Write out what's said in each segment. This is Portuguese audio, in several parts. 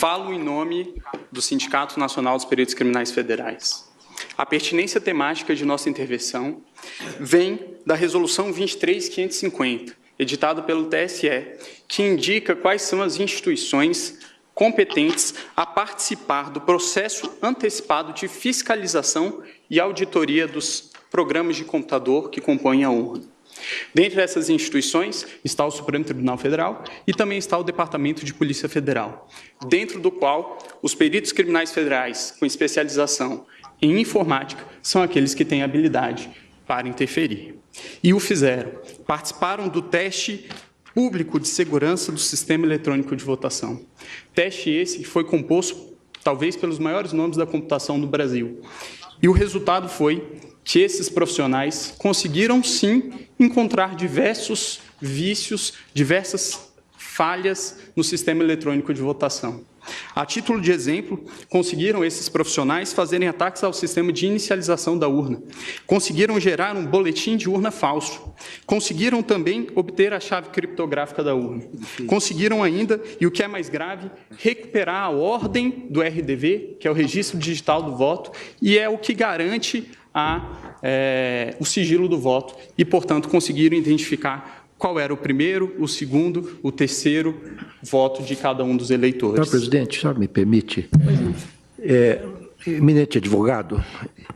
falo em nome do Sindicato Nacional dos Peritos Criminais Federais. A pertinência temática de nossa intervenção vem da Resolução 23.550, editada pelo TSE, que indica quais são as instituições competentes a participar do processo antecipado de fiscalização e auditoria dos programas de computador que compõem a urna. Dentre essas instituições está o Supremo Tribunal Federal e também está o Departamento de Polícia Federal, dentro do qual os peritos criminais federais com especialização em informática são aqueles que têm habilidade para interferir. E o fizeram. Participaram do teste público de segurança do Sistema Eletrônico de Votação. Teste esse que foi composto, talvez, pelos maiores nomes da computação do Brasil. E o resultado foi que esses profissionais conseguiram, sim, encontrar diversos vícios, diversas falhas no Sistema Eletrônico de Votação. A título de exemplo, conseguiram esses profissionais fazerem ataques ao sistema de inicialização da urna. Conseguiram gerar um boletim de urna falso. Conseguiram também obter a chave criptográfica da urna. Conseguiram ainda, e o que é mais grave, recuperar a ordem do RDV, que é o Registro Digital do Voto, e é o que garante o sigilo do voto. E, portanto, conseguiram identificar qual era o primeiro, o segundo, o terceiro voto de cada um dos eleitores. Senhor presidente, senhor me permite? Eminente advogado,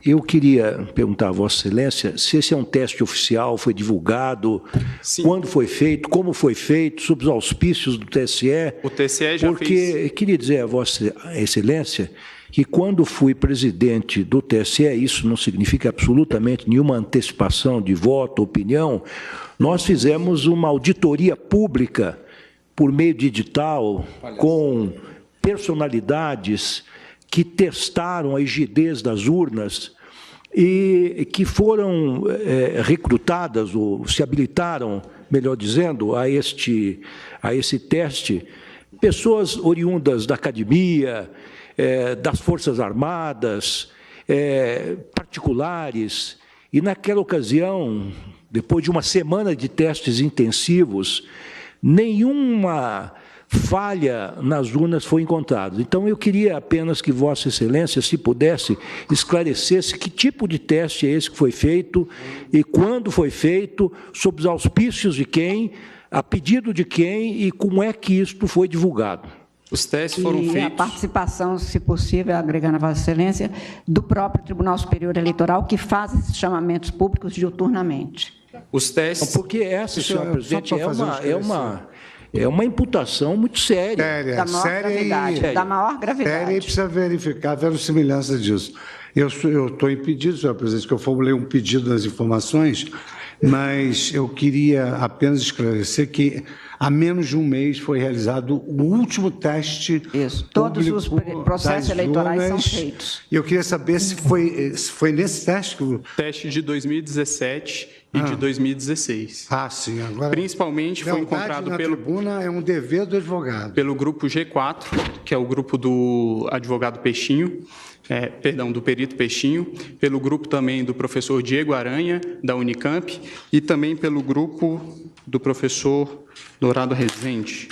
eu queria perguntar a Vossa Excelência se esse é um teste oficial, foi divulgado, sim, quando foi feito, como foi feito, sob os auspícios do TSE. O TSE já porque fez. Queria dizer a Vossa Excelência que quando fui presidente do TSE, isso não significa absolutamente nenhuma antecipação de voto, opinião, nós fizemos uma auditoria pública por meio de edital com personalidades que testaram a rigidez das urnas e que foram recrutadas, ou se habilitaram, melhor dizendo, a esse teste, pessoas oriundas da academia, das Forças Armadas, particulares, e naquela ocasião, depois de uma semana de testes intensivos, nenhuma falha nas urnas foi encontrada. Então, eu queria apenas que Vossa Excelência, se pudesse, esclarecesse que tipo de teste é esse que foi feito e quando foi feito, sob os auspícios de quem, a pedido de quem e como é que isto foi divulgado. Os testes foram feitos... a participação, se possível, agregando a Vossa Excelência, do próprio Tribunal Superior Eleitoral, que faz esses chamamentos públicos diuturnamente. Os testes... Porque essa, senhor presidente, é uma imputação muito séria. Da maior gravidade. Da maior gravidade. Séria, e precisa verificar a verossimilhança disso. Eu estou impedido, senhor presidente, que eu formulei um pedido nas informações, mas eu queria apenas esclarecer que há menos de um mês foi realizado o último teste. Isso, todos os processos eleitorais são feitos. E eu queria saber se foi nesse teste que o... Teste de 2017 e de 2016. Sim. Agora, principalmente foi encontrado pelo... tribuna é um dever do advogado. Pelo grupo G4, que é o grupo do advogado Peixinho, do perito Peixinho, pelo grupo também do professor Diego Aranha, da Unicamp, e também pelo grupo do professor Dourado Rezende.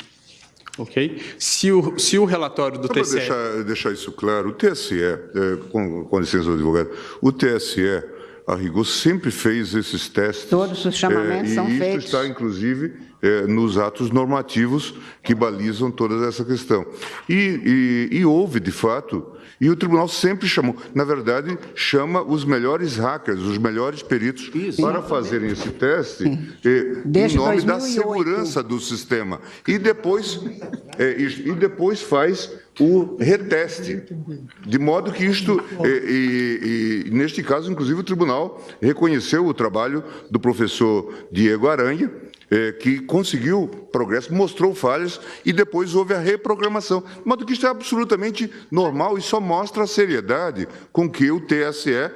Ok? Se o relatório do TSE... Para deixar isso claro, o TSE, com licença do advogado, o TSE, a rigor, sempre fez esses testes. Todos os chamamentos são feitos. E isso está, inclusive, nos atos normativos que balizam toda essa questão. E houve, de fato, e o tribunal sempre chamou, na verdade, chama os melhores hackers, os melhores peritos, para fazerem esse teste em nome da segurança do sistema. E depois faz o reteste, de modo que isto, neste caso, inclusive, o tribunal reconheceu o trabalho do professor Diego Aranha, que conseguiu progresso, mostrou falhas e depois houve a reprogramação. De modo que isto é absolutamente normal e só mostra a seriedade com que o TSE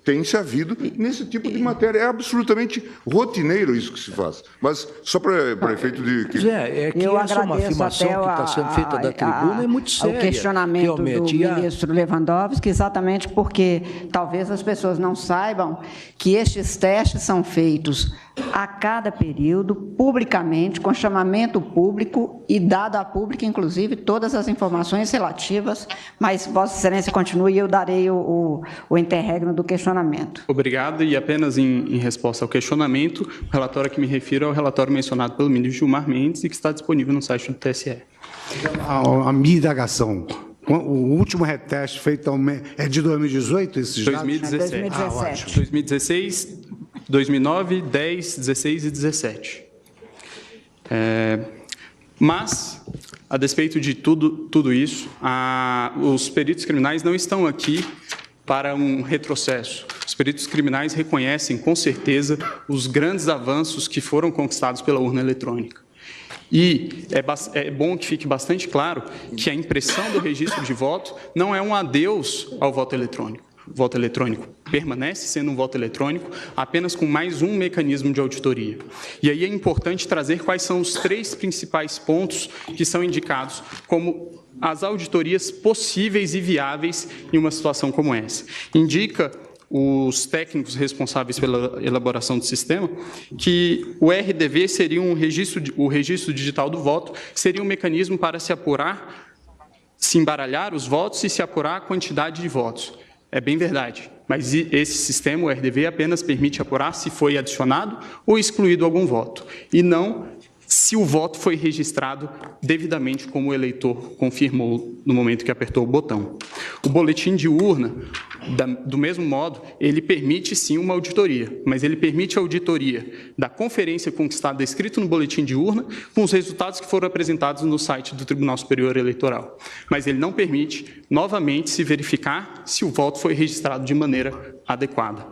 tem se havido nesse tipo de matéria. É absolutamente rotineiro isso que se faz. Mas só para efeito de... essa é uma afirmação que está sendo feita da tribuna, é muito séria. O questionamento do ministro Lewandowski, exatamente porque talvez as pessoas não saibam que estes testes são feitos a cada período, publicamente, com chamamento público e dado a público, inclusive, todas as informações relativas, mas Vossa Excelência continue e eu darei o interregno do questionamento. Obrigado, e apenas em resposta ao questionamento, o relatório a que me refiro é o relatório mencionado pelo ministro Gilmar Mendes e que está disponível no site do TSE. A minha indagação, o último reteste feito é de 2018, esses dados? 2017. 2017. 2016, 2009, 10, 16 e 17. Mas, a despeito de tudo isso, os peritos criminais não estão aqui para um retrocesso. Os peritos criminais reconhecem, com certeza, os grandes avanços que foram conquistados pela urna eletrônica. E é bom que fique bastante claro que a impressão do registro de voto não é um adeus ao voto eletrônico. O voto eletrônico permanece sendo um voto eletrônico, apenas com mais um mecanismo de auditoria. E aí é importante trazer quais são os 3 principais pontos que são indicados como as auditorias possíveis e viáveis em uma situação como essa. Indica os técnicos responsáveis pela elaboração do sistema, que o RDV seria o registro digital do voto, seria um mecanismo para se apurar, se embaralhar os votos e se apurar a quantidade de votos. É bem verdade, mas esse sistema, o RDV, apenas permite apurar se foi adicionado ou excluído algum voto, e não se o voto foi registrado devidamente como o eleitor confirmou no momento que apertou o botão. O boletim de urna, do mesmo modo, ele permite sim uma auditoria, mas ele permite a auditoria da conferência conquistada escrito no boletim de urna com os resultados que foram apresentados no site do Tribunal Superior Eleitoral. Mas ele não permite, novamente, se verificar se o voto foi registrado de maneira adequada.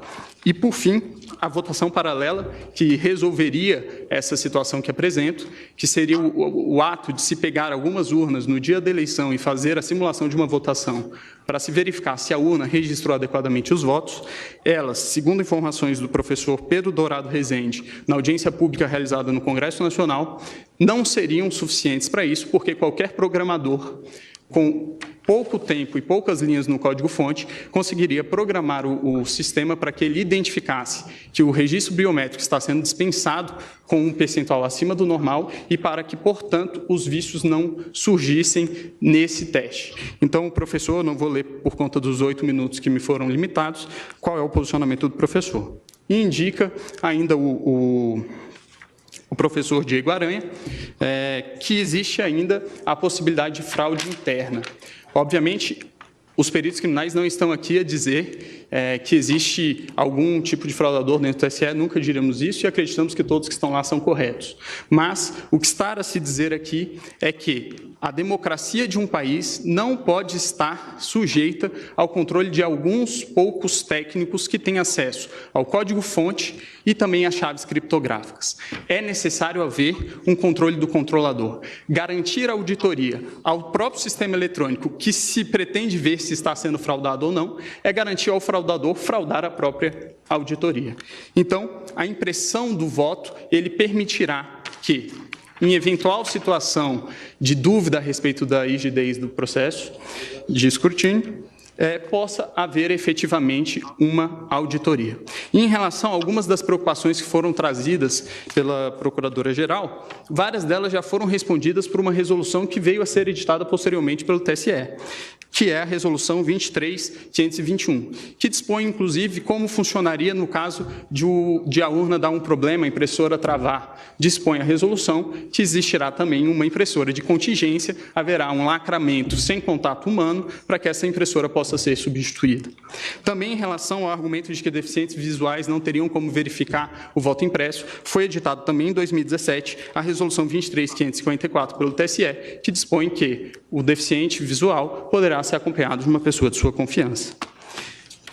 E, por fim, a votação paralela, que resolveria essa situação que apresento, que seria o ato de se pegar algumas urnas no dia da eleição e fazer a simulação de uma votação para se verificar se a urna registrou adequadamente os votos. Elas, segundo informações do professor Pedro Dourado Rezende, na audiência pública realizada no Congresso Nacional, não seriam suficientes para isso, porque qualquer programador com pouco tempo e poucas linhas no código-fonte, conseguiria programar o sistema para que ele identificasse que o registro biométrico está sendo dispensado com um percentual acima do normal e para que, portanto, os vícios não surgissem nesse teste. Então, o professor, não vou ler por conta dos 8 minutos que me foram limitados, qual é o posicionamento do professor. E indica ainda o professor Diego Aranha, que existe ainda a possibilidade de fraude interna. Obviamente, os peritos criminais não estão aqui a dizer que existe algum tipo de fraudador dentro do TSE, nunca diremos isso e acreditamos que todos que estão lá são corretos. Mas o que está a se dizer aqui é que a democracia de um país não pode estar sujeita ao controle de alguns poucos técnicos que têm acesso ao código-fonte e também às chaves criptográficas. É necessário haver um controle do controlador. Garantir a auditoria ao próprio sistema eletrônico que se pretende ver se está sendo fraudado ou não, é garantir ao fraudador fraudar a própria auditoria. Então, a impressão do voto, ele permitirá que, em eventual situação de dúvida a respeito da rigidez do processo de escrutínio, possa haver efetivamente uma auditoria. E em relação a algumas das preocupações que foram trazidas pela Procuradora-Geral, várias delas já foram respondidas por uma resolução que veio a ser editada posteriormente pelo TSE, que é a Resolução 23.521, que dispõe, inclusive, como funcionaria no caso de a urna dar um problema, a impressora travar. Dispõe a resolução que existirá também uma impressora de contingência, haverá um lacramento sem contato humano para que essa impressora possa ser substituída. Também em relação ao argumento de que deficientes visuais não teriam como verificar o voto impresso, foi editado também em 2017 a Resolução 23.554 pelo TSE, que dispõe que o deficiente visual poderá ser acompanhado de uma pessoa de sua confiança.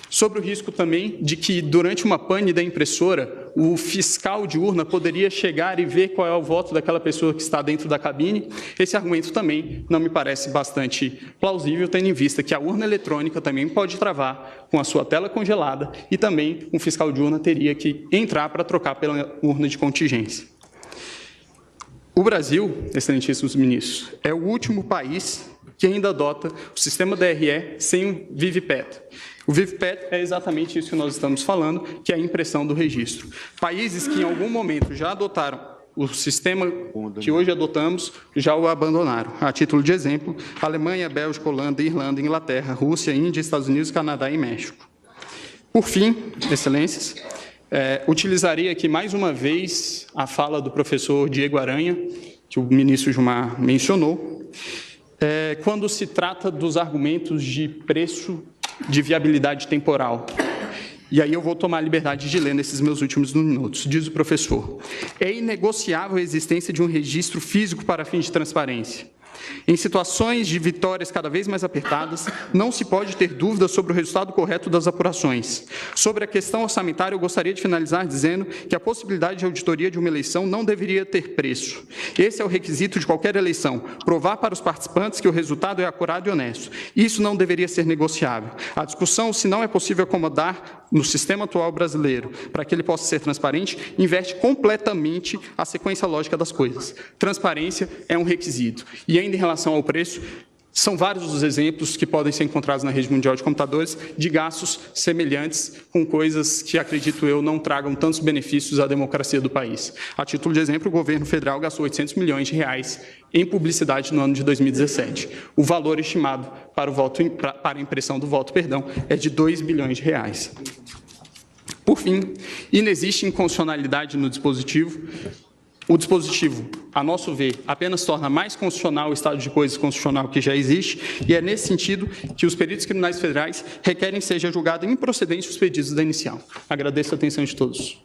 Sobre o risco também de que, durante uma pane da impressora, o fiscal de urna poderia chegar e ver qual é o voto daquela pessoa que está dentro da cabine, esse argumento também não me parece bastante plausível, tendo em vista que a urna eletrônica também pode travar com a sua tela congelada e também um fiscal de urna teria que entrar para trocar pela urna de contingência. O Brasil, excelentíssimos ministros, é o último país que ainda adota o sistema DRE sem o VIVPET. O VIVPET é exatamente isso que nós estamos falando, que é a impressão do registro. Países que em algum momento já adotaram o sistema que hoje adotamos, já o abandonaram. A título de exemplo, Alemanha, Bélgica, Holanda, Irlanda, Inglaterra, Rússia, Índia, Estados Unidos, Canadá e México. Por fim, excelências, utilizaria aqui mais uma vez a fala do professor Diego Aranha, que o ministro Gilmar mencionou, quando se trata dos argumentos de preço de viabilidade temporal. E aí eu vou tomar a liberdade de ler nesses meus últimos minutos. Diz o professor: é inegociável a existência de um registro físico para fins de transparência. Em situações de vitórias cada vez mais apertadas, não se pode ter dúvida sobre o resultado correto das apurações. Sobre a questão orçamentária, eu gostaria de finalizar dizendo que a possibilidade de auditoria de uma eleição não deveria ter preço. Esse é o requisito de qualquer eleição, provar para os participantes que o resultado é acurado e honesto. Isso não deveria ser negociável. A discussão, se não é possível acomodar no sistema atual brasileiro, para que ele possa ser transparente, inverte completamente a sequência lógica das coisas. Transparência é um requisito. E ainda em relação ao preço, são vários os exemplos que podem ser encontrados na rede mundial de computadores de gastos semelhantes com coisas que, acredito eu, não tragam tantos benefícios à democracia do país. A título de exemplo, o governo federal gastou 800 milhões de reais em publicidade no ano de 2017. O valor estimado para a impressão do voto, é de 2 bilhões de reais. Por fim, inexiste inconstitucionalidade no dispositivo. O dispositivo, a nosso ver, apenas torna mais constitucional o estado de coisas constitucional que já existe, e é nesse sentido que os peritos criminais federais requerem que seja julgado improcedente os pedidos da inicial. Agradeço a atenção de todos.